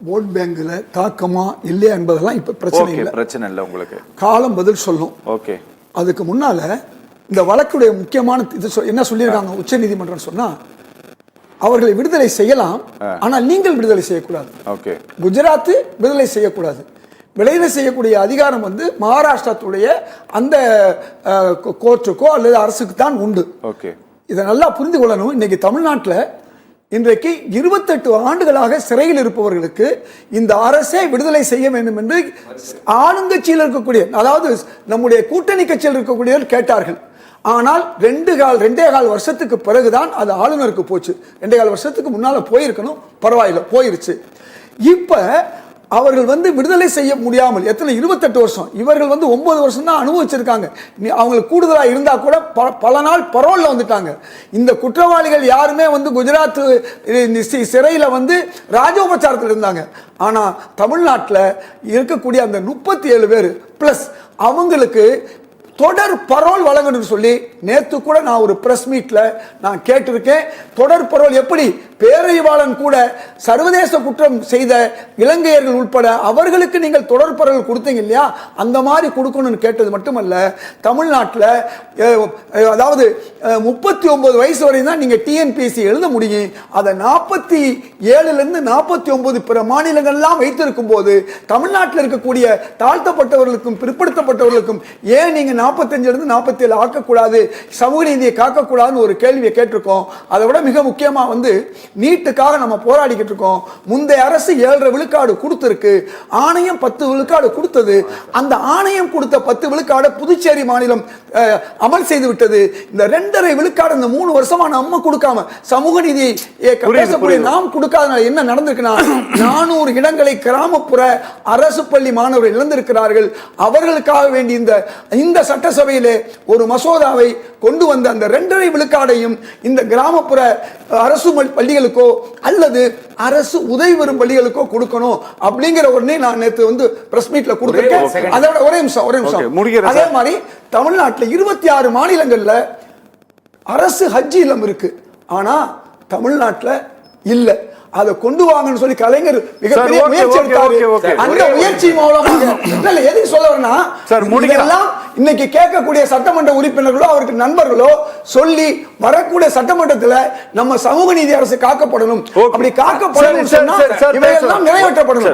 Vote பேங்க்ல தாக்கமா இல்லையா என்பதெல்லாம் இப்ப பிரச்சனை இல்லை உங்களுக்கு காலம் பதில் சொல்லும். ஓகே, அதுக்கு முன்னால இந்த வழக்குடைய முக்கியமான இது என்ன சொல்லியிருக்காங்க உச்ச நீதிமன்றம் சொன்னா, அவர்களை விடுதலை செய்யலாம், ஆனால் நீங்கள் விடுதலை செய்யக்கூடாது. ஓகே, குஜராத் விடுதலை செய்யக்கூடாது. விடுதலை செய்யக்கூடிய அதிகாரம் மகாராஷ்டிரத்துடைய அந்த கோர்ட்டுக்கோ அல்லது அரசுக்கு தான் உண்டு. ஓகே, இதை நல்லா புரிந்து கொள்ளணும். இன்னைக்கு தமிழ்நாட்டில் இன்றைக்கு 28 ஆண்டுகளாக சிறையில் இருப்பவர்களுக்கு இந்த அரசே விடுதலை செய்ய வேண்டும் என்று ஆளுங்கட்சியில் இருக்கக்கூடிய, அதாவது நம்முடைய கூட்டணி கட்சியில் இருக்கக்கூடியவர்கள் கேட்டார்கள். ஆனால் 2.25 வருஷத்துக்கு பிறகுதான் அது ஆளுநருக்கு போச்சு. 2.25 வருஷத்துக்கு முன்னால போயிருக்கணும், பரவாயில்லை, போயிருச்சு. இப்ப அவர்கள் விடுதலை செய்ய முடியாமல் எத்தனை 28 வருஷம், இவர்கள் 9 வருஷம் தான் அனுபவிச்சிருக்காங்க. அவங்களுக்கு கூடுதலா இருந்தா கூட பல நாள் பரோல்ல வந்துட்டாங்க. இந்த குற்றவாளிகள் யாருமே குஜராத் சிறையில ராஜோபச்சாரத்தில் இருந்தாங்க. ஆனா தமிழ்நாட்டில் இருக்கக்கூடிய அந்த 37 பேர் பிளஸ் அவங்களுக்கு தொடர் பரோல் வழங்கணும்னு சொல்லி நேத்து கூட நான் ஒரு பிரஸ் மீட்ல நான் கேட்டிருக்கேன். தொடர் பரோல் எப்படி? பேரறிவாளன் கூட சர்வதேச குற்றம் செய்த இலங்கையர்கள் உட்பட அவர்களுக்கு நீங்கள் தொடர் பரோல் கொடுத்தீங்க இல்லையா, அந்த மாதிரி கொடுக்கணும்னு கேட்டது மட்டுமல்ல, தமிழ்நாட்டில் அதாவது 39 வயசு வரை தான் நீங்க டிஎன்பிஎஸ்சி எழுத முடியும். அதை 47 49 பிற மாநிலங்கள்லாம் வைத்திருக்கும் போது தமிழ்நாட்டில் இருக்கக்கூடிய தாழ்த்தப்பட்டவர்களுக்கும் பிற்படுத்தப்பட்டவர்களுக்கும் ஏன் நீங்க 45 47 ஆக்கக்கூடாது, சமூக நீதியை காக்கக்கூடாதுன்னு ஒரு கேள்வியை கேட்டிருக்கோம். அதை விட மிக முக்கியமா நீட்டுக்காக நம்ம போராடிக்கிட்டு இருக்கோம். முந்தைய அரசு 7.5 விழுக்காடு கொடுத்திருக்கு, ஆணையம் 10 விழுக்காடு கொடுத்தது. அந்த ஆணையம் கொடுத்த 10 விழுக்காடு புதுச்சேரி மாநிலம் அமல் செய்து விட்டது. இந்த 2.5 விழுக்காடு இந்த 3 வருஷமா நம்ம கொடுக்காம சமூக நீதியை பேசக்கூடிய நாம் கொடுக்காதனால என்ன நடந்திருக்குன்னா, 400 இடங்களை கிராமப்புற அரசு பள்ளி மாணவர்கள் இழந்திருக்கிறார்கள். அவர்களுக்காக வேண்டி இந்த சட்டசபையிலே ஒரு மசோதாவை கொண்டு வந்த அந்த 2.5 விழுக்காடையும் இந்த கிராமப்புற அரசு பள்ளிகளுக்கோ அல்லது அரசு உதவி பெறும் பள்ளிகளுக்கோ கொடுக்கணும் அப்படிங்கிற ஒண்ணே நான் நேத்து பிரஸ் மீட்ல கொடுத்திருக்கேன். அதோட ஒரே நிமிஷம். அதே மாதிரி தமிழ்நாட்டில் 26 மாநிலங்கள்ல அரசு ஹஜ் இல்லம் இருக்கு, ஆனா தமிழ்நாட்டில் இல்ல. அதை கொண்டு வாங்கன்னு சொல்லி கலைஞர் மிகப்பெரிய முயற்சி எடுத்தாரு. அந்த முயற்சி மூலமாக எதுக்கு சொல்ல வரேன்னா, இதெல்லாம் இன்னைக்கு கேட்கக்கூடிய சட்டமன்ற உறுப்பினர்களோ அவருக்கு நண்பர்களோ சொல்லி வரக்கூடிய சட்டமன்றத்தில் நம்ம சமூக நீதி அரசு காக்கப்படணும். அப்படி காக்கப்படணும் சொன்னா இவையெல்லாம் நிறைவேற்றப்படணும்.